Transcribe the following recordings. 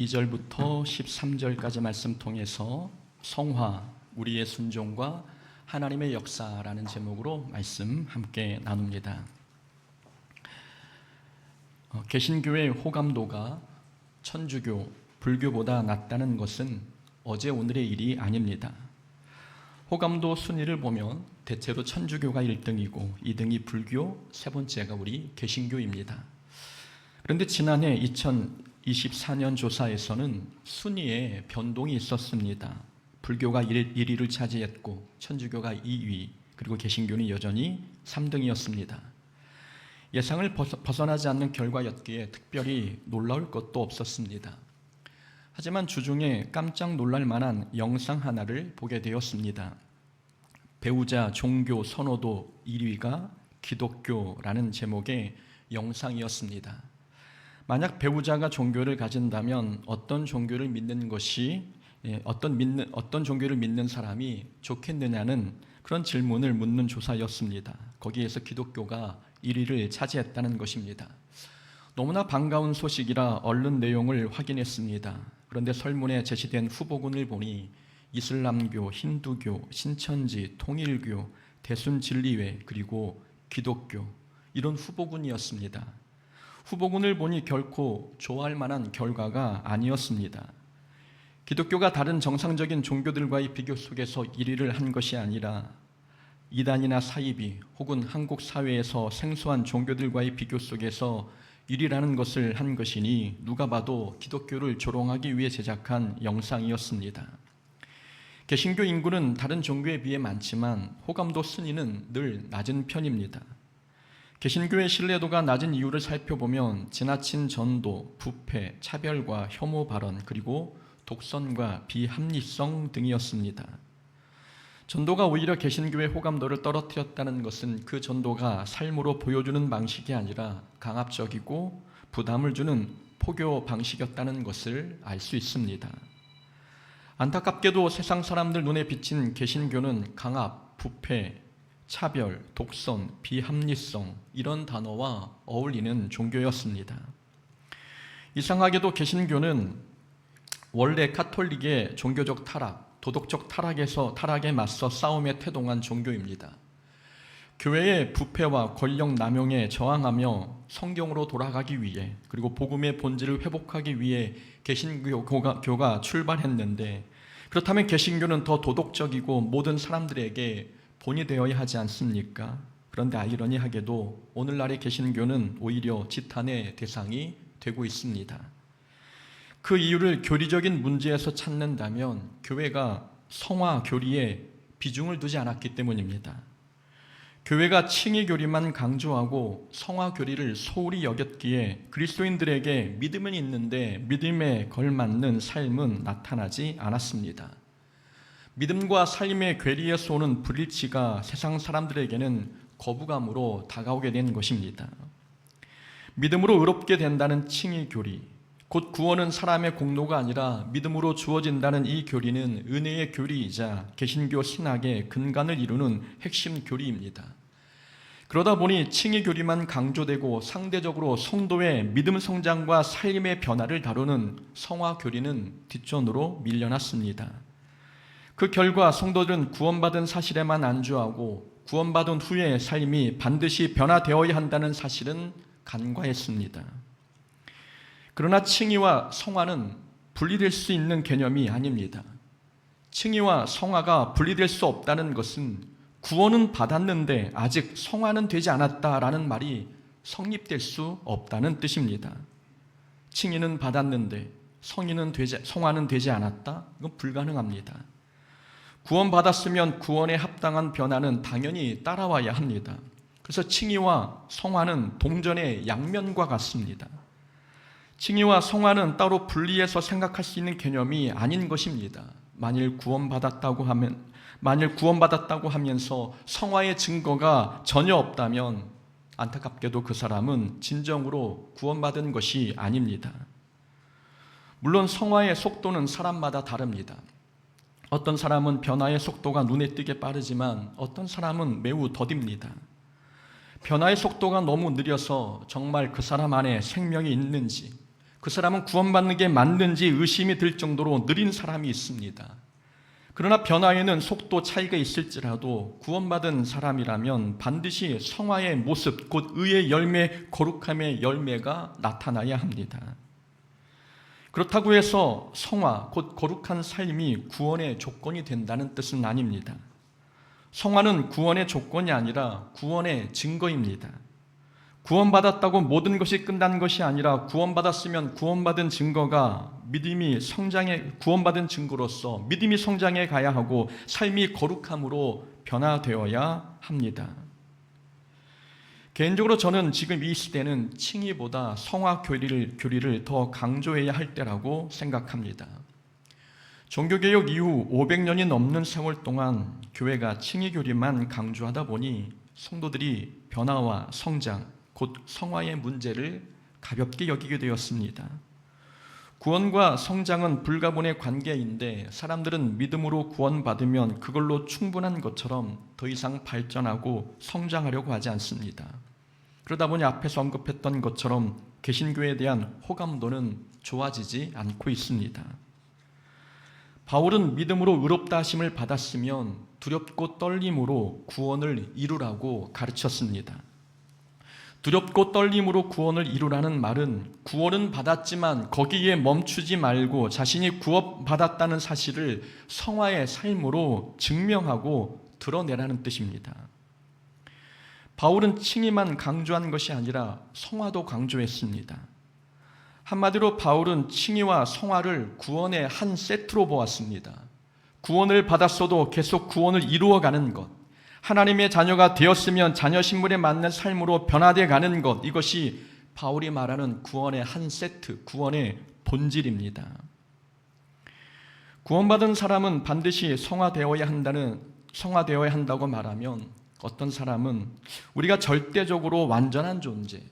2절부터 13절까지 말씀 통해서 성화, 우리의 순종과 하나님의 역사라는 제목으로 말씀 함께 나눕니다. 개신교의 호감도가 천주교, 불교보다 낮다는 것은 어제 오늘의 일이 아닙니다. 호감도 순위를 보면 대체로 천주교가 1등이고 2등이 불교, 세 번째가 우리 개신교입니다. 그런데 지난해 2024년 조사에서는 순위에 변동이 있었습니다. 불교가 1위를 차지했고 천주교가 2위, 그리고 개신교는 여전히 3등이었습니다. 예상을 벗어나지 않는 결과였기에 특별히 놀라울 것도 없었습니다. 하지만 주중에 깜짝 놀랄 만한 영상 하나를 보게 되었습니다. 배우자 종교 선호도 1위가 기독교라는 제목의 영상이었습니다. 만약 배우자가 종교를 가진다면 어떤 종교를 믿는 사람이 좋겠느냐는 그런 질문을 묻는 조사였습니다. 거기에서 기독교가 1위를 차지했다는 것입니다. 너무나 반가운 소식이라 얼른 내용을 확인했습니다. 그런데 설문에 제시된 후보군을 보니 이슬람교, 힌두교, 신천지, 통일교, 대순진리회, 그리고 기독교, 이런 후보군이었습니다. 후보군을 보니 결코 좋아할 만한 결과가 아니었습니다. 기독교가 다른 정상적인 종교들과의 비교 속에서 1위를 한 것이 아니라 이단이나 사이비 혹은 한국 사회에서 생소한 종교들과의 비교 속에서 1위라는 것을 한 것이니 누가 봐도 기독교를 조롱하기 위해 제작한 영상이었습니다. 개신교 인구는 다른 종교에 비해 많지만 호감도 순위는 늘 낮은 편입니다. 개신교의 신뢰도가 낮은 이유를 살펴보면 지나친 전도, 부패, 차별과 혐오 발언, 그리고 독선과 비합리성 등이었습니다. 전도가 오히려 개신교의 호감도를 떨어뜨렸다는 것은 그 전도가 삶으로 보여주는 방식이 아니라 강압적이고 부담을 주는 포교 방식이었다는 것을 알 수 있습니다. 안타깝게도 세상 사람들 눈에 비친 개신교는 강압, 부패, 차별, 독선, 비합리성, 이런 단어와 어울리는 종교였습니다. 이상하게도 개신교는 원래 카톨릭의 종교적 타락, 도덕적 타락에 맞서 싸움에 태동한 종교입니다. 교회의 부패와 권력 남용에 저항하며 성경으로 돌아가기 위해, 그리고 복음의 본질을 회복하기 위해 개신교가 출발했는데, 그렇다면 개신교는 더 도덕적이고 모든 사람들에게 본이 되어야 하지 않습니까? 그런데 아이러니하게도 오늘날의 개신교는 오히려 지탄의 대상이 되고 있습니다. 그 이유를 교리적인 문제에서 찾는다면 교회가 성화 교리에 비중을 두지 않았기 때문입니다. 교회가 칭의 교리만 강조하고 성화 교리를 소홀히 여겼기에 그리스도인들에게 믿음은 있는데 믿음에 걸맞는 삶은 나타나지 않았습니다. 믿음과 삶의 괴리에서 오는 불일치가 세상 사람들에게는 거부감으로 다가오게 된 것입니다. 믿음으로 의롭게 된다는 칭의 교리, 곧 구원은 사람의 공로가 아니라 믿음으로 주어진다는 이 교리는 은혜의 교리이자 개신교 신학의 근간을 이루는 핵심 교리입니다. 그러다 보니 칭의 교리만 강조되고 상대적으로 성도의 믿음 성장과 삶의 변화를 다루는 성화 교리는 뒷전으로 밀려났습니다. 그 결과 성도들은 구원받은 사실에만 안주하고 구원받은 후의 삶이 반드시 변화되어야 한다는 사실은 간과했습니다. 그러나 칭의와 성화는 분리될 수 있는 개념이 아닙니다. 칭의와 성화가 분리될 수 없다는 것은 구원은 받았는데 아직 성화는 되지 않았다라는 말이 성립될 수 없다는 뜻입니다. 칭의는 받았는데 성화는 되지 않았다? 이건 불가능합니다. 구원받았으면 구원에 합당한 변화는 당연히 따라와야 합니다. 그래서 칭의와 성화는 동전의 양면과 같습니다. 칭의와 성화는 따로 분리해서 생각할 수 있는 개념이 아닌 것입니다. 만일 구원받았다고 하면서 성화의 증거가 전혀 없다면 안타깝게도 그 사람은 진정으로 구원받은 것이 아닙니다. 물론 성화의 속도는 사람마다 다릅니다. 어떤 사람은 변화의 속도가 눈에 띄게 빠르지만 어떤 사람은 매우 더딥니다. 변화의 속도가 너무 느려서 정말 그 사람 안에 생명이 있는지, 그 사람은 구원받는 게 맞는지 의심이 들 정도로 느린 사람이 있습니다. 그러나 변화에는 속도 차이가 있을지라도 구원받은 사람이라면 반드시 성화의 모습, 곧 의의 열매, 거룩함의 열매가 나타나야 합니다. 그렇다고 해서 성화, 곧 거룩한 삶이 구원의 조건이 된다는 뜻은 아닙니다. 성화는 구원의 조건이 아니라 구원의 증거입니다. 구원받았다고 모든 것이 끝난 것이 아니라 구원받았으면 구원받은 증거가 구원받은 증거로서 믿음이 성장해 가야 하고 삶이 거룩함으로 변화되어야 합니다. 개인적으로 저는 지금 이 시대는 칭의보다 성화 교리를 더 강조해야 할 때라고 생각합니다. 종교개혁 이후 500년이 넘는 세월 동안 교회가 칭의 교리만 강조하다 보니 성도들이 변화와 성장, 곧 성화의 문제를 가볍게 여기게 되었습니다. 구원과 성장은 불가분의 관계인데 사람들은 믿음으로 구원받으면 그걸로 충분한 것처럼 더 이상 발전하고 성장하려고 하지 않습니다. 그러다 보니 앞에서 언급했던 것처럼 개신교에 대한 호감도는 좋아지지 않고 있습니다. 바울은 믿음으로 의롭다 하심을 받았으면 두렵고 떨림으로 구원을 이루라고 가르쳤습니다. 두렵고 떨림으로 구원을 이루라는 말은 구원은 받았지만 거기에 멈추지 말고 자신이 구원받았다는 사실을 성화의 삶으로 증명하고 드러내라는 뜻입니다. 바울은 칭의만 강조한 것이 아니라 성화도 강조했습니다. 한마디로 바울은 칭의와 성화를 구원의 한 세트로 보았습니다. 구원을 받았어도 계속 구원을 이루어가는 것, 하나님의 자녀가 되었으면 자녀 신분에 맞는 삶으로 변화되어 가는 것, 이것이 바울이 말하는 구원의 한 세트, 구원의 본질입니다. 구원받은 사람은 반드시 성화되어야 한다고 말하면 어떤 사람은 우리가 절대적으로 완전한 존재,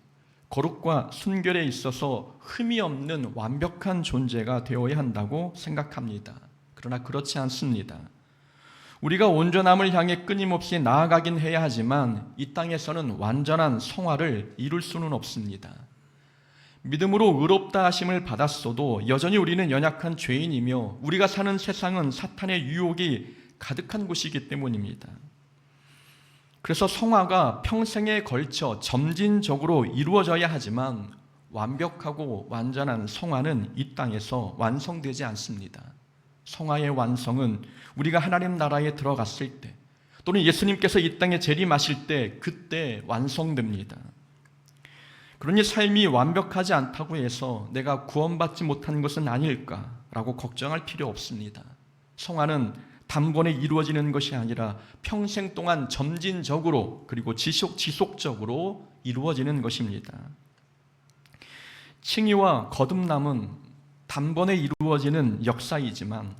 거룩과 순결에 있어서 흠이 없는 완벽한 존재가 되어야 한다고 생각합니다. 그러나 그렇지 않습니다. 우리가 온전함을 향해 끊임없이 나아가긴 해야 하지만 이 땅에서는 완전한 성화를 이룰 수는 없습니다. 믿음으로 의롭다 하심을 받았어도 여전히 우리는 연약한 죄인이며 우리가 사는 세상은 사탄의 유혹이 가득한 곳이기 때문입니다. 그래서 성화가 평생에 걸쳐 점진적으로 이루어져야 하지만 완벽하고 완전한 성화는 이 땅에서 완성되지 않습니다. 성화의 완성은 우리가 하나님 나라에 들어갔을 때 또는 예수님께서 이 땅에 재림하실 때 그때 완성됩니다. 그러니 삶이 완벽하지 않다고 해서 내가 구원받지 못한 것은 아닐까라고 걱정할 필요 없습니다. 성화는 단번에 이루어지는 것이 아니라 평생 동안 점진적으로 그리고 지속적으로 이루어지는 것입니다. 칭의와 거듭남은 단번에 이루어지는 역사이지만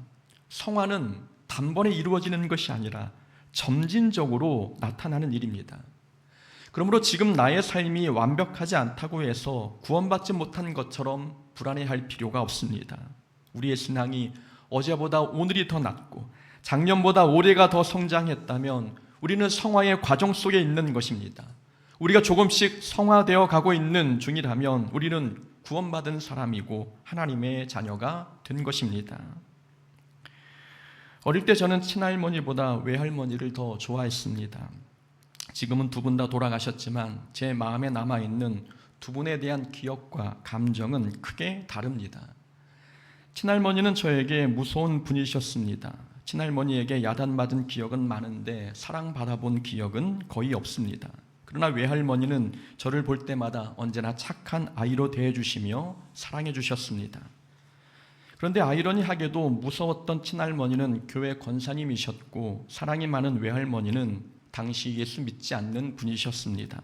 성화는 단번에 이루어지는 것이 아니라 점진적으로 나타나는 일입니다. 그러므로 지금 나의 삶이 완벽하지 않다고 해서 구원받지 못한 것처럼 불안해할 필요가 없습니다. 우리의 신앙이 어제보다 오늘이 더 낫고 작년보다 올해가 더 성장했다면 우리는 성화의 과정 속에 있는 것입니다. 우리가 조금씩 성화되어 가고 있는 중이라면 우리는 구원받은 사람이고 하나님의 자녀가 된 것입니다. 어릴 때 저는 친할머니보다 외할머니를 더 좋아했습니다. 지금은 두 분 다 돌아가셨지만 제 마음에 남아있는 두 분에 대한 기억과 감정은 크게 다릅니다. 친할머니는 저에게 무서운 분이셨습니다. 친할머니에게 야단맞은 기억은 많은데 사랑받아본 기억은 거의 없습니다. 그러나 외할머니는 저를 볼 때마다 언제나 착한 아이로 대해주시며 사랑해 주셨습니다. 그런데 아이러니하게도 무서웠던 친할머니는 교회 권사님이셨고 사랑이 많은 외할머니는 당시 예수 믿지 않는 분이셨습니다.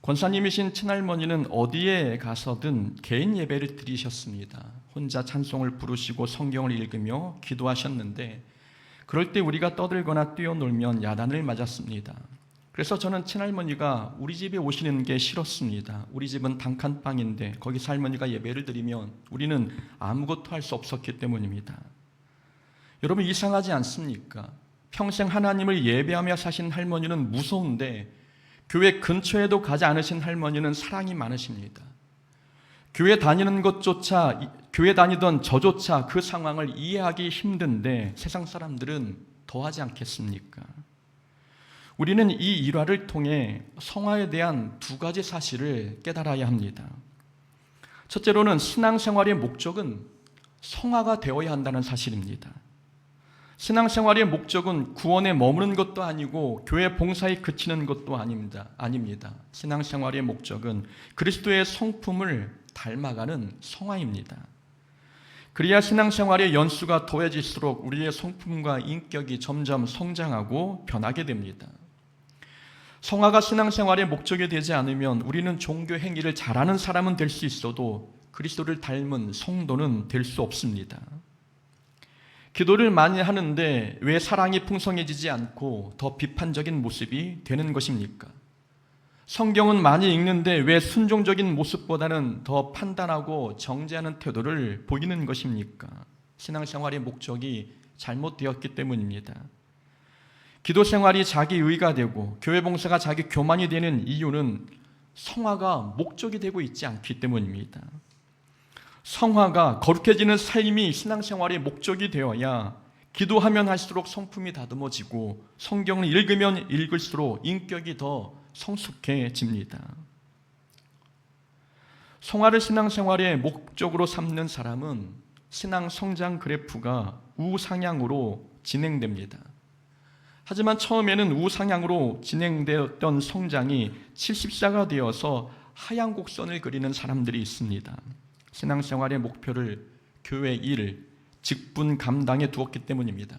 권사님이신 친할머니는 어디에 가서든 개인 예배를 드리셨습니다. 혼자 찬송을 부르시고 성경을 읽으며 기도하셨는데 그럴 때 우리가 떠들거나 뛰어놀면 야단을 맞았습니다. 그래서 저는 친할머니가 우리 집에 오시는 게 싫었습니다. 우리 집은 단칸방인데 거기서 할머니가 예배를 드리면 우리는 아무것도 할 수 없었기 때문입니다. 여러분 이상하지 않습니까? 평생 하나님을 예배하며 사신 할머니는 무서운데 교회 근처에도 가지 않으신 할머니는 사랑이 많으십니다. 교회 다니는 것조차, 교회 다니던 저조차 그 상황을 이해하기 힘든데 세상 사람들은 더하지 않겠습니까? 우리는 이 일화를 통해 성화에 대한 두 가지 사실을 깨달아야 합니다. 첫째로는 신앙생활의 목적은 성화가 되어야 한다는 사실입니다. 신앙생활의 목적은 구원에 머무는 것도 아니고 교회 봉사에 그치는 것도 아닙니다. 신앙생활의 목적은 그리스도의 성품을 닮아가는 성화입니다. 그래야 신앙생활의 연수가 더해질수록 우리의 성품과 인격이 점점 성장하고 변하게 됩니다. 성화가 신앙생활의 목적이 되지 않으면 우리는 종교 행위를 잘하는 사람은 될 수 있어도 그리스도를 닮은 성도는 될 수 없습니다. 기도를 많이 하는데 왜 사랑이 풍성해지지 않고 더 비판적인 모습이 되는 것입니까? 성경은 많이 읽는데 왜 순종적인 모습보다는 더 판단하고 정죄하는 태도를 보이는 것입니까? 신앙생활의 목적이 잘못되었기 때문입니다. 기도 생활이 자기 의가 되고 교회 봉사가 자기 교만이 되는 이유는 성화가 목적이 되고 있지 않기 때문입니다. 성화가 거룩해지는 삶이 신앙생활의 목적이 되어야 기도하면 할수록 성품이 다듬어지고 성경을 읽으면 읽을수록 인격이 더 성숙해집니다. 성화를 신앙생활의 목적으로 삼는 사람은 신앙 성장 그래프가 우상향으로 진행됩니다. 하지만 처음에는 우상향으로 진행되었던 성장이 70사가 되어서 하향 곡선을 그리는 사람들이 있습니다. 신앙생활의 목표를 교회 일, 직분 감당에 두었기 때문입니다.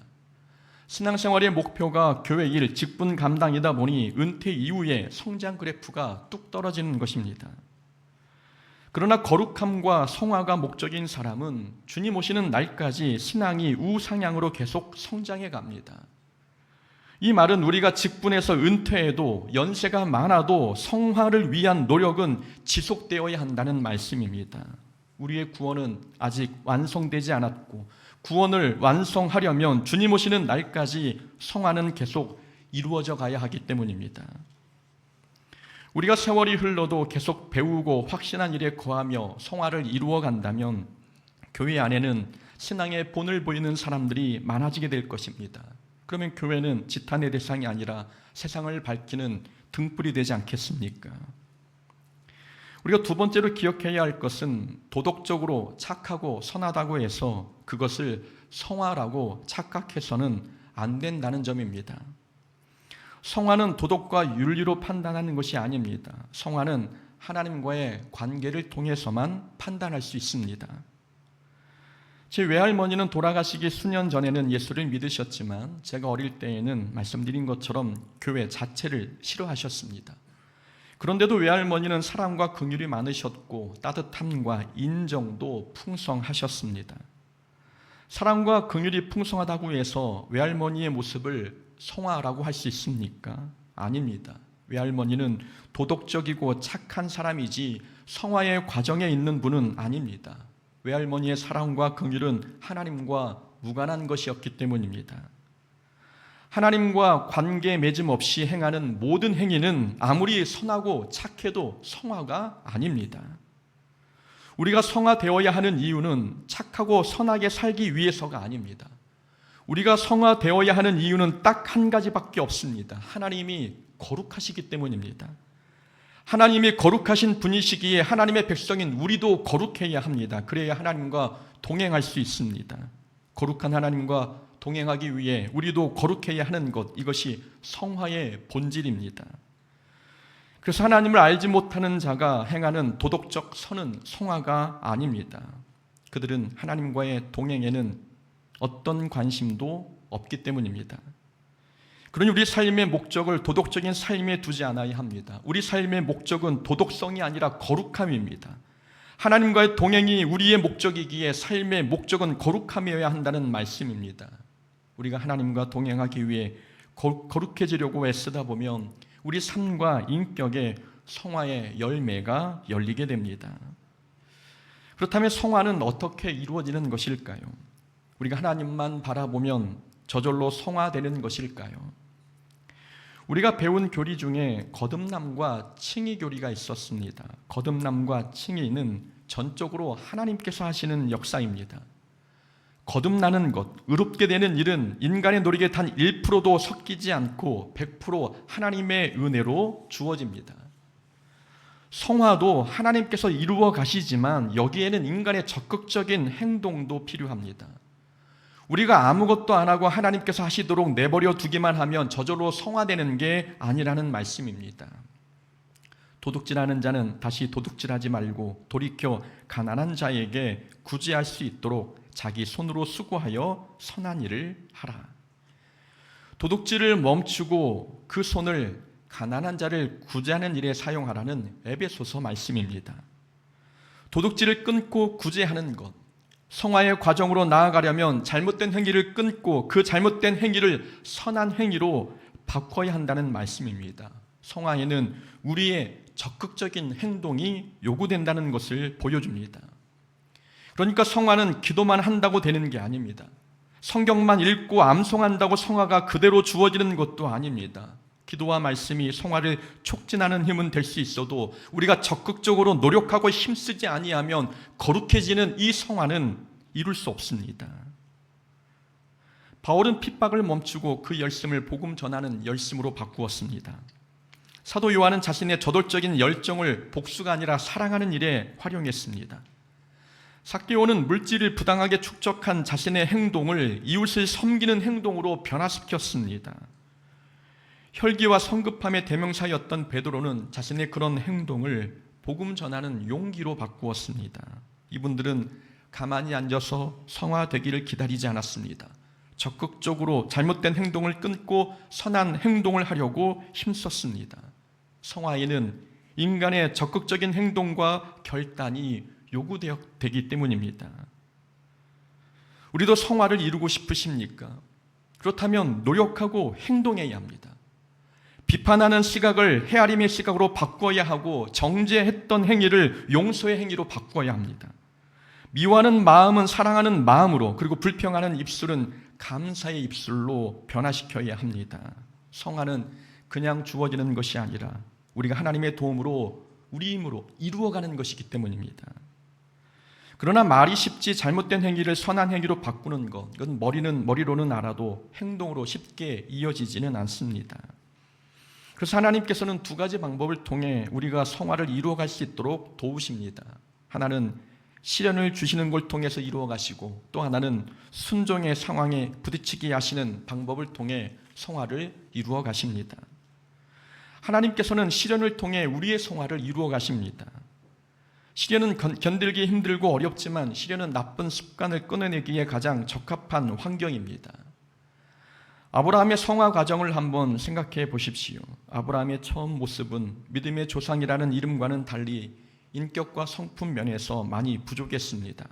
신앙생활의 목표가 교회 일, 직분 감당이다 보니 은퇴 이후에 성장 그래프가 뚝 떨어지는 것입니다. 그러나 거룩함과 성화가 목적인 사람은 주님 오시는 날까지 신앙이 우상향으로 계속 성장해 갑니다. 이 말은 우리가 직분에서 은퇴해도 연세가 많아도 성화를 위한 노력은 지속되어야 한다는 말씀입니다. 우리의 구원은 아직 완성되지 않았고 구원을 완성하려면 주님 오시는 날까지 성화는 계속 이루어져 가야 하기 때문입니다. 우리가 세월이 흘러도 계속 배우고 확신한 일에 거하며 성화를 이루어 간다면 교회 안에는 신앙의 본을 보이는 사람들이 많아지게 될 것입니다. 그러면 교회는 지탄의 대상이 아니라 세상을 밝히는 등불이 되지 않겠습니까? 우리가 두 번째로 기억해야 할 것은 도덕적으로 착하고 선하다고 해서 그것을 성화라고 착각해서는 안 된다는 점입니다. 성화는 도덕과 윤리로 판단하는 것이 아닙니다. 성화는 하나님과의 관계를 통해서만 판단할 수 있습니다. 제 외할머니는 돌아가시기 수년 전에는 예수를 믿으셨지만 제가 어릴 때에는 말씀드린 것처럼 교회 자체를 싫어하셨습니다. 그런데도 외할머니는 사랑과 긍휼이 많으셨고 따뜻함과 인정도 풍성하셨습니다. 사랑과 긍휼이 풍성하다고 해서 외할머니의 모습을 성화라고 할 수 있습니까? 아닙니다. 외할머니는 도덕적이고 착한 사람이지 성화의 과정에 있는 분은 아닙니다. 외할머니의 사랑과 긍휼은 하나님과 무관한 것이었기 때문입니다. 하나님과 관계 맺음 없이 행하는 모든 행위는 아무리 선하고 착해도 성화가 아닙니다. 우리가 성화되어야 하는 이유는 착하고 선하게 살기 위해서가 아닙니다. 우리가 성화되어야 하는 이유는 딱 한 가지밖에 없습니다. 하나님이 거룩하시기 때문입니다. 하나님이 거룩하신 분이시기에 하나님의 백성인 우리도 거룩해야 합니다. 그래야 하나님과 동행할 수 있습니다. 거룩한 하나님과 동행하기 위해 우리도 거룩해야 하는 것, 이것이 성화의 본질입니다. 그래서 하나님을 알지 못하는 자가 행하는 도덕적 선은 성화가 아닙니다. 그들은 하나님과의 동행에는 어떤 관심도 없기 때문입니다. 그러니 우리 삶의 목적을 도덕적인 삶에 두지 않아야 합니다. 우리 삶의 목적은 도덕성이 아니라 거룩함입니다. 하나님과의 동행이 우리의 목적이기에 삶의 목적은 거룩함이어야 한다는 말씀입니다. 우리가 하나님과 동행하기 위해 거룩해지려고 애쓰다 보면 우리 삶과 인격의 성화의 열매가 열리게 됩니다. 그렇다면 성화는 어떻게 이루어지는 것일까요? 우리가 하나님만 바라보면 저절로 성화되는 것일까요? 우리가 배운 교리 중에 거듭남과 칭의 교리가 있었습니다. 거듭남과 칭의는 전적으로 하나님께서 하시는 역사입니다. 거듭나는 것, 의롭게 되는 일은 인간의 노력에 단 1%도 섞이지 않고 100% 하나님의 은혜로 주어집니다. 성화도 하나님께서 이루어 가시지만 여기에는 인간의 적극적인 행동도 필요합니다. 우리가 아무것도 안 하고 하나님께서 하시도록 내버려 두기만 하면 저절로 성화되는 게 아니라는 말씀입니다. 도둑질하는 자는 다시 도둑질하지 말고 돌이켜 가난한 자에게 구제할 수 있도록 자기 손으로 수고하여 선한 일을 하라. 도둑질을 멈추고 그 손을 가난한 자를 구제하는 일에 사용하라는 에베소서 말씀입니다. 도둑질을 끊고 구제하는 것, 성화의 과정으로 나아가려면 잘못된 행위를 끊고 그 잘못된 행위를 선한 행위로 바꿔야 한다는 말씀입니다. 성화에는 우리의 적극적인 행동이 요구된다는 것을 보여줍니다. 그러니까 성화는 기도만 한다고 되는 게 아닙니다. 성경만 읽고 암송한다고 성화가 그대로 주어지는 것도 아닙니다. 기도와 말씀이 성화를 촉진하는 힘은 될 수 있어도 우리가 적극적으로 노력하고 힘쓰지 아니하면 거룩해지는 이 성화는 이룰 수 없습니다. 바울은 핍박을 멈추고 그 열심을 복음 전하는 열심으로 바꾸었습니다. 사도 요한은 자신의 저돌적인 열정을 복수가 아니라 사랑하는 일에 활용했습니다. 삭개오는 물질을 부당하게 축적한 자신의 행동을 이웃을 섬기는 행동으로 변화시켰습니다. 혈기와 성급함의 대명사였던 베드로는 자신의 그런 행동을 복음 전하는 용기로 바꾸었습니다. 이분들은 가만히 앉아서 성화되기를 기다리지 않았습니다. 적극적으로 잘못된 행동을 끊고 선한 행동을 하려고 힘썼습니다. 성화에는 인간의 적극적인 행동과 결단이 요구되기 때문입니다. 우리도 성화를 이루고 싶으십니까? 그렇다면 노력하고 행동해야 합니다. 비판하는 시각을 헤아림의 시각으로 바꿔야 하고 정죄했던 행위를 용서의 행위로 바꿔야 합니다. 미워하는 마음은 사랑하는 마음으로, 그리고 불평하는 입술은 감사의 입술로 변화시켜야 합니다. 성화는 그냥 주어지는 것이 아니라 우리가 하나님의 도움으로 우리 힘으로 이루어가는 것이기 때문입니다. 그러나 말이 쉽지 잘못된 행위를 선한 행위로 바꾸는 것, 이건 머리로는 알아도 행동으로 쉽게 이어지지는 않습니다. 그래서 하나님께서는 두 가지 방법을 통해 우리가 성화를 이루어갈 수 있도록 도우십니다. 하나는 시련을 주시는 걸 통해서 이루어가시고, 또 하나는 순종의 상황에 부딪히게 하시는 방법을 통해 성화를 이루어가십니다. 하나님께서는 시련을 통해 우리의 성화를 이루어가십니다. 시련은 견디기 힘들고 어렵지만 시련은 나쁜 습관을 끊어내기에 가장 적합한 환경입니다. 아브라함의 성화 과정을 한번 생각해 보십시오. 아브라함의 처음 모습은 믿음의 조상이라는 이름과는 달리 인격과 성품 면에서 많이 부족했습니다.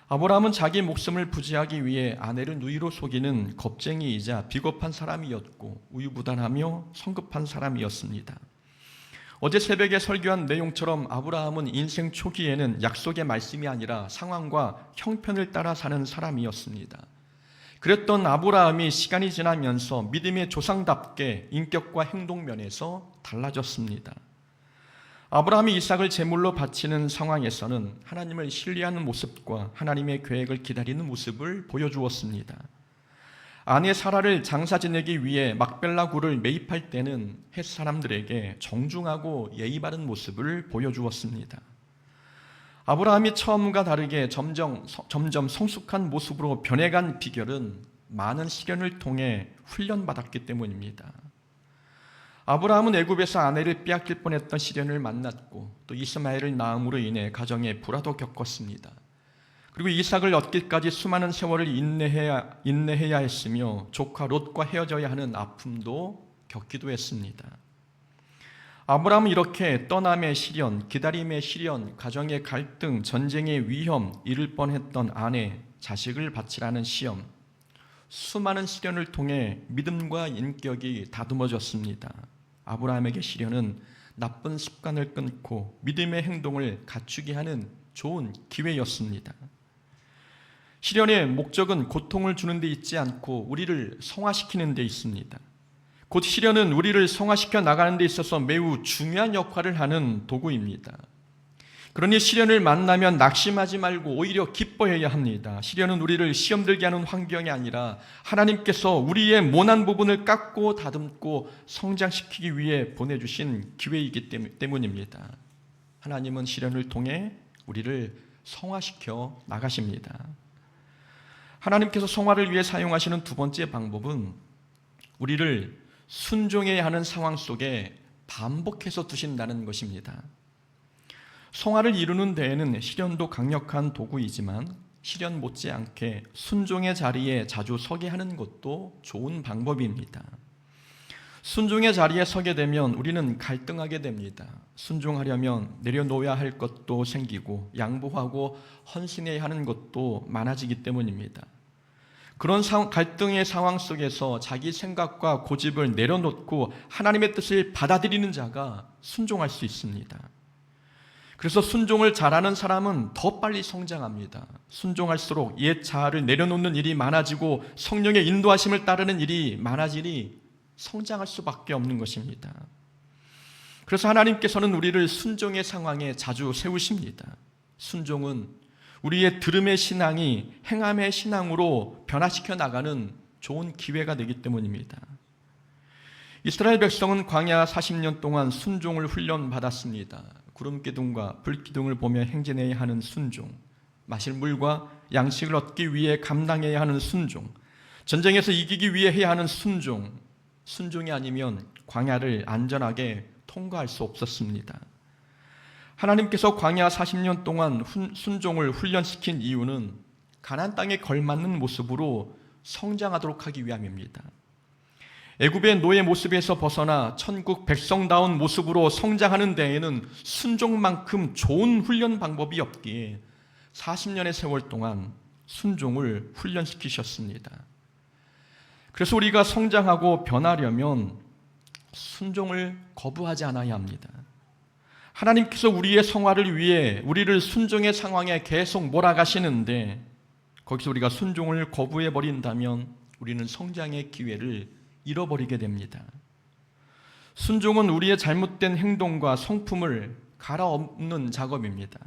아브라함은 자기 목숨을 부지하기 위해 아내를 누이로 속이는 겁쟁이이자 비겁한 사람이었고 우유부단하며 성급한 사람이었습니다. 어제 새벽에 설교한 내용처럼 아브라함은 인생 초기에는 약속의 말씀이 아니라 상황과 형편을 따라 사는 사람이었습니다. 그랬던 아브라함이 시간이 지나면서 믿음의 조상답게 인격과 행동 면에서 달라졌습니다. 아브라함이 이삭을 제물로 바치는 상황에서는 하나님을 신뢰하는 모습과 하나님의 계획을 기다리는 모습을 보여주었습니다. 아내 사라를 장사 지내기 위해 막벨라 굴을 매입할 때는 헷 사람들에게 정중하고 예의 바른 모습을 보여주었습니다. 아브라함이 처음과 다르게 점점 성숙한 모습으로 변해간 비결은 많은 시련을 통해 훈련받았기 때문입니다. 아브라함은 애굽에서 아내를 빼앗길 뻔했던 시련을 만났고 또 이스마엘을 낳음으로 인해 가정에 불화도 겪었습니다. 그리고 이삭을 얻기까지 수많은 세월을 인내해야 했으며 조카 롯과 헤어져야 하는 아픔도 겪기도 했습니다. 아브라함은 이렇게 떠남의 시련, 기다림의 시련, 가정의 갈등, 전쟁의 위험, 잃을 뻔했던 아내, 자식을 바치라는 시험, 수많은 시련을 통해 믿음과 인격이 다듬어졌습니다. 아브라함에게 시련은 나쁜 습관을 끊고 믿음의 행동을 갖추게 하는 좋은 기회였습니다. 시련의 목적은 고통을 주는 데 있지 않고 우리를 성화시키는 데 있습니다. 곧 시련은 우리를 성화시켜 나가는 데 있어서 매우 중요한 역할을 하는 도구입니다. 그러니 시련을 만나면 낙심하지 말고 오히려 기뻐해야 합니다. 시련은 우리를 시험 들게 하는 환경이 아니라 하나님께서 우리의 모난 부분을 깎고 다듬고 성장시키기 위해 보내주신 기회이기 때문입니다. 하나님은 시련을 통해 우리를 성화시켜 나가십니다. 하나님께서 성화를 위해 사용하시는 두 번째 방법은 우리를 순종해야 하는 상황 속에 반복해서 두신다는 것입니다. 성화를 이루는 데에는 시련도 강력한 도구이지만 시련 못지않게 순종의 자리에 자주 서게 하는 것도 좋은 방법입니다. 순종의 자리에 서게 되면 우리는 갈등하게 됩니다. 순종하려면 내려놓아야 할 것도 생기고 양보하고 헌신해야 하는 것도 많아지기 때문입니다. 그런 갈등의 상황 속에서 자기 생각과 고집을 내려놓고 하나님의 뜻을 받아들이는 자가 순종할 수 있습니다. 그래서 순종을 잘하는 사람은 더 빨리 성장합니다. 순종할수록 옛 자아를 내려놓는 일이 많아지고 성령의 인도하심을 따르는 일이 많아지니 성장할 수밖에 없는 것입니다. 그래서 하나님께서는 우리를 순종의 상황에 자주 세우십니다. 순종은 우리의 들음의 신앙이 행함의 신앙으로 변화시켜 나가는 좋은 기회가 되기 때문입니다. 이스라엘 백성은 광야 40년 동안 순종을 훈련받았습니다. 구름기둥과 불기둥을 보며 행진해야 하는 순종, 마실 물과 양식을 얻기 위해 감당해야 하는 순종, 전쟁에서 이기기 위해 해야 하는 순종, 순종이 아니면 광야를 안전하게 통과할 수 없었습니다. 하나님께서 광야 40년 동안 순종을 훈련시킨 이유는 가나안 땅에 걸맞는 모습으로 성장하도록 하기 위함입니다. 애굽의 노예 모습에서 벗어나 천국 백성다운 모습으로 성장하는 데에는 순종만큼 좋은 훈련 방법이 없기에 40년의 세월 동안 순종을 훈련시키셨습니다. 그래서 우리가 성장하고 변하려면 순종을 거부하지 않아야 합니다. 하나님께서 우리의 성화를 위해 우리를 순종의 상황에 계속 몰아가시는데 거기서 우리가 순종을 거부해버린다면 우리는 성장의 기회를 잃어버리게 됩니다. 순종은 우리의 잘못된 행동과 성품을 갈아엎는 작업입니다.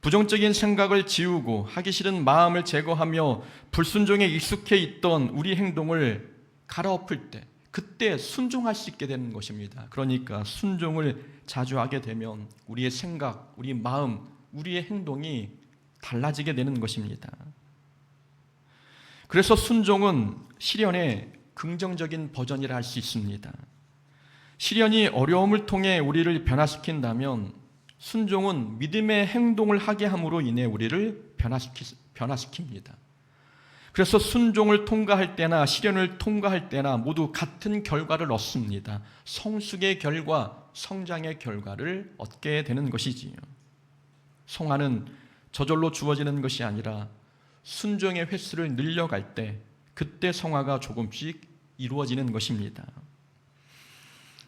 부정적인 생각을 지우고 하기 싫은 마음을 제거하며 불순종에 익숙해 있던 우리 행동을 갈아엎을 때 그때 순종할 수 있게 되는 것입니다. 그러니까 순종을 자주 하게 되면 우리의 생각, 우리 마음, 우리의 행동이 달라지게 되는 것입니다. 그래서 순종은 시련의 긍정적인 버전이라 할 수 있습니다. 시련이 어려움을 통해 우리를 변화시킨다면 순종은 믿음의 행동을 하게 함으로 인해 우리를 변화시킵니다. 그래서 순종을 통과할 때나 시련을 통과할 때나 모두 같은 결과를 얻습니다. 성숙의 결과, 성장의 결과를 얻게 되는 것이지요. 성화는 저절로 주어지는 것이 아니라 순종의 횟수를 늘려갈 때 그때 성화가 조금씩 이루어지는 것입니다.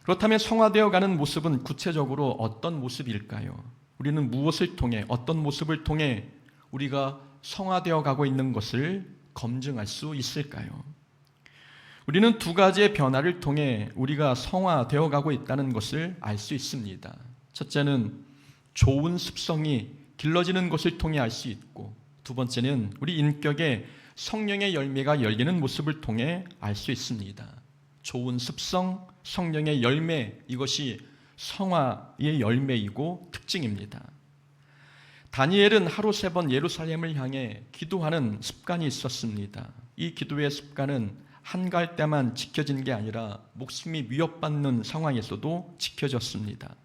그렇다면 성화되어가는 모습은 구체적으로 어떤 모습일까요? 우리는 무엇을 통해, 어떤 모습을 통해 우리가 성화되어 가고 있는 것을 검증할 수 있을까요? 우리는 두 가지의 변화를 통해 우리가 성화되어 가고 있다는 것을 알 수 있습니다. 첫째는 좋은 습성이 길러지는 것을 통해 알 수 있고, 두 번째는 우리 인격에 성령의 열매가 열리는 모습을 통해 알 수 있습니다. 좋은 습성, 성령의 열매, 이것이 성화의 열매이고 특징입니다. 다니엘은 하루 3번 예루살렘을 향해 기도하는 습관이 있었습니다. 이 기도의 습관은 한가할 때만 지켜진 게 아니라 목숨이 위협받는 상황에서도 지켜졌습니다.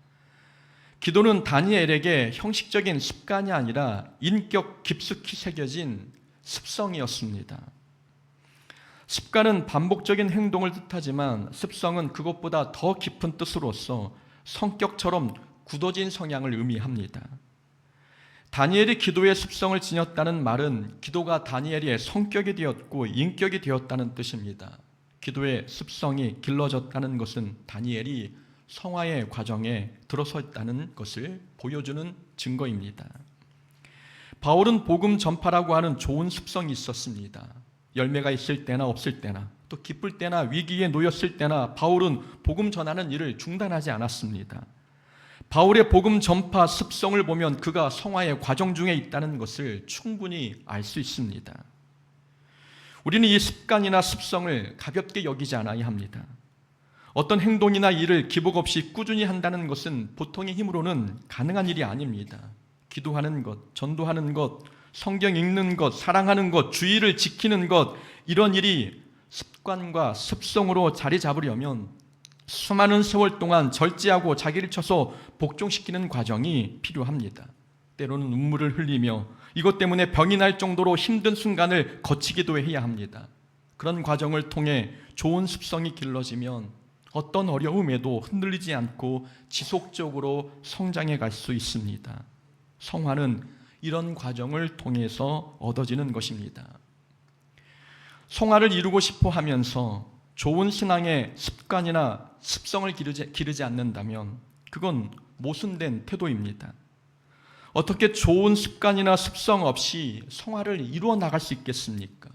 기도는 다니엘에게 형식적인 습관이 아니라 인격 깊숙이 새겨진 습성이었습니다. 습관은 반복적인 행동을 뜻하지만 습성은 그것보다 더 깊은 뜻으로서 성격처럼 굳어진 성향을 의미합니다. 다니엘이 기도의 습성을 지녔다는 말은 기도가 다니엘의 성격이 되었고 인격이 되었다는 뜻입니다. 기도의 습성이 길러졌다는 것은 다니엘이 성화의 과정에 들어섰다는 것을 보여주는 증거입니다. 바울은 복음 전파라고 하는 좋은 습성이 있었습니다. 열매가 있을 때나 없을 때나 또 기쁠 때나 위기에 놓였을 때나 바울은 복음 전하는 일을 중단하지 않았습니다. 바울의 복음 전파 습성을 보면 그가 성화의 과정 중에 있다는 것을 충분히 알 수 있습니다. 우리는 이 습관이나 습성을 가볍게 여기지 않아야 합니다. 어떤 행동이나 일을 기복 없이 꾸준히 한다는 것은 보통의 힘으로는 가능한 일이 아닙니다. 기도하는 것, 전도하는 것, 성경 읽는 것, 사랑하는 것, 주의를 지키는 것, 이런 일이 습관과 습성으로 자리 잡으려면 수많은 세월 동안 절제하고 자기를 쳐서 복종시키는 과정이 필요합니다. 때로는 눈물을 흘리며 이것 때문에 병이 날 정도로 힘든 순간을 거치기도 해야 합니다. 그런 과정을 통해 좋은 습성이 길러지면 어떤 어려움에도 흔들리지 않고 지속적으로 성장해 갈 수 있습니다. 성화는 이런 과정을 통해서 얻어지는 것입니다. 성화를 이루고 싶어 하면서 좋은 신앙의 습관이나 습성을 기르지 않는다면 그건 모순된 태도입니다. 어떻게 좋은 습관이나 습성 없이 성화를 이루어 나갈 수 있겠습니까?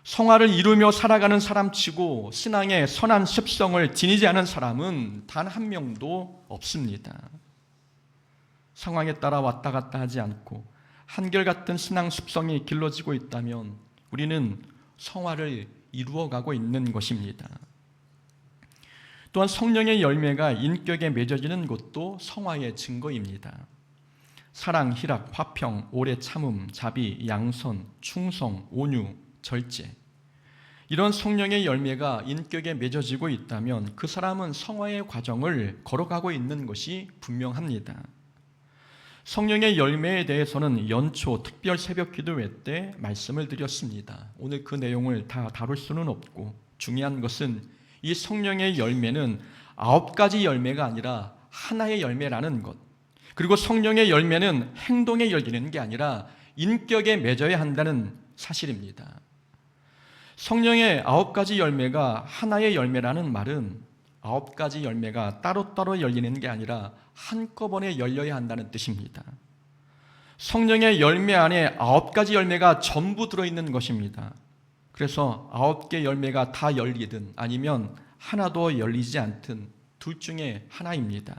성화를 이루며 살아가는 사람치고 신앙의 선한 습성을 지니지 않은 사람은 단 한 명도 없습니다. 상황에 따라 왔다 갔다 하지 않고 한결같은 신앙 습성이 길러지고 있다면 우리는 성화를 이루어가고 있는 것입니다. 또한 성령의 열매가 인격에 맺어지는 것도 성화의 증거입니다. 사랑, 희락, 화평, 오래 참음, 자비, 양선, 충성, 온유, 절제, 이런 성령의 열매가 인격에 맺어지고 있다면 그 사람은 성화의 과정을 걸어가고 있는 것이 분명합니다. 성령의 열매에 대해서는 연초 특별 새벽 기도회 때 말씀을 드렸습니다. 오늘 그 내용을 다 다룰 수는 없고 중요한 것은 이 성령의 열매는 9가지 열매가 아니라 하나의 열매라는 것, 그리고 성령의 열매는 행동에 열리는 게 아니라 인격에 맺어야 한다는 사실입니다. 성령의 9가지 열매가 하나의 열매라는 말은 9가지 열매가 따로따로 열리는 게 아니라 한꺼번에 열려야 한다는 뜻입니다. 성령의 열매 안에 9가지 열매가 전부 들어있는 것입니다. 그래서 9개 열매가 다 열리든 아니면 하나도 열리지 않든 둘 중에 하나입니다.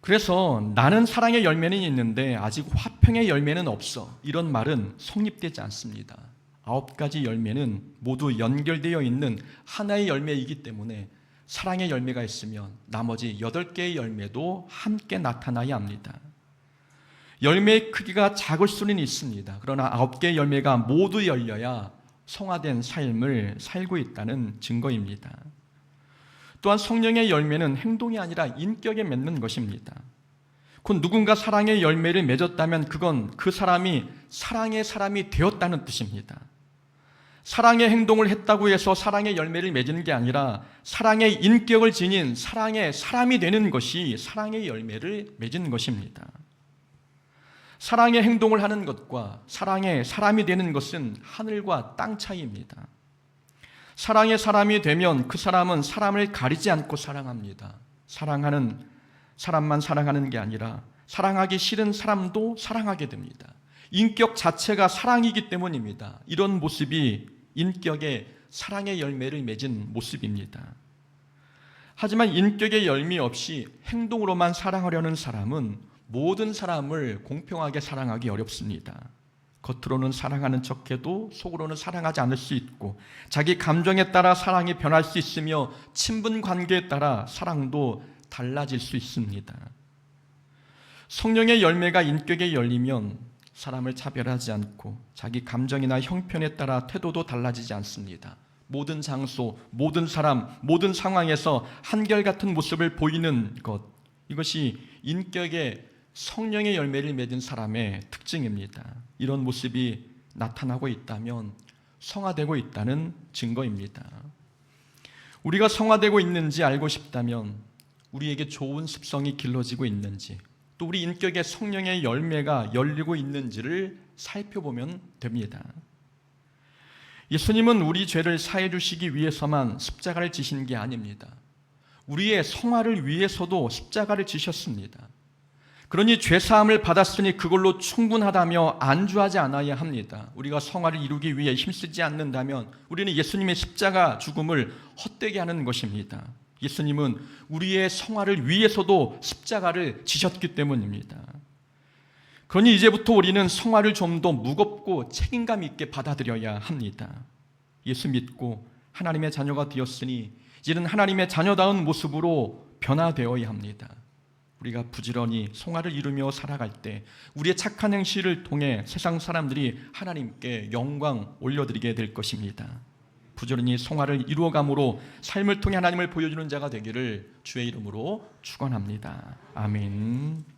그래서 나는 사랑의 열매는 있는데 아직 화평의 열매는 없어, 이런 말은 성립되지 않습니다. 9가지 열매는 모두 연결되어 있는 하나의 열매이기 때문에 사랑의 열매가 있으면 나머지 8개의 열매도 함께 나타나야 합니다. 열매의 크기가 작을 수는 있습니다. 그러나 9개의 열매가 모두 열려야 성화된 삶을 살고 있다는 증거입니다. 또한 성령의 열매는 행동이 아니라 인격에 맺는 것입니다. 곧 누군가 사랑의 열매를 맺었다면 그건 그 사람이 사랑의 사람이 되었다는 뜻입니다. 사랑의 행동을 했다고 해서 사랑의 열매를 맺는 게 아니라 사랑의 인격을 지닌 사랑의 사람이 되는 것이 사랑의 열매를 맺은 것입니다. 사랑의 행동을 하는 것과 사랑의 사람이 되는 것은 하늘과 땅 차이입니다. 사랑의 사람이 되면 그 사람은 사람을 가리지 않고 사랑합니다. 사랑하는 사람만 사랑하는 게 아니라 사랑하기 싫은 사람도 사랑하게 됩니다. 인격 자체가 사랑이기 때문입니다. 이런 모습이 인격의 사랑의 열매를 맺은 모습입니다. 하지만 인격의 열매 없이 행동으로만 사랑하려는 사람은 모든 사람을 공평하게 사랑하기 어렵습니다. 겉으로는 사랑하는 척해도 속으로는 사랑하지 않을 수 있고 자기 감정에 따라 사랑이 변할 수 있으며 친분 관계에 따라 사랑도 달라질 수 있습니다. 성령의 열매가 인격에 열리면 사람을 차별하지 않고 자기 감정이나 형편에 따라 태도도 달라지지 않습니다. 모든 장소, 모든 사람, 모든 상황에서 한결같은 모습을 보이는 것, 이것이 인격의 성령의 열매를 맺은 사람의 특징입니다. 이런 모습이 나타나고 있다면 성화되고 있다는 증거입니다. 우리가 성화되고 있는지 알고 싶다면 우리에게 좋은 습성이 길러지고 있는지, 또 우리 인격의 성령의 열매가 열리고 있는지를 살펴보면 됩니다. 예수님은 우리 죄를 사해 주시기 위해서만 십자가를 지신 게 아닙니다. 우리의 성화를 위해서도 십자가를 지셨습니다. 그러니 죄사함을 받았으니 그걸로 충분하다며 안주하지 않아야 합니다. 우리가 성화를 이루기 위해 힘쓰지 않는다면 우리는 예수님의 십자가 죽음을 헛되게 하는 것입니다. 예수님은 우리의 성화를 위해서도 십자가를 지셨기 때문입니다. 그러니 이제부터 우리는 성화를 좀 더 무겁고 책임감 있게 받아들여야 합니다. 예수 믿고 하나님의 자녀가 되었으니 이제는 하나님의 자녀다운 모습으로 변화되어야 합니다. 우리가 부지런히 성화를 이루며 살아갈 때 우리의 착한 행실을 통해 세상 사람들이 하나님께 영광 올려드리게 될 것입니다. 부지런히 성화를 이루어감으로 삶을 통해 하나님을 보여주는 자가 되기를 주의 이름으로 축원합니다. 아멘.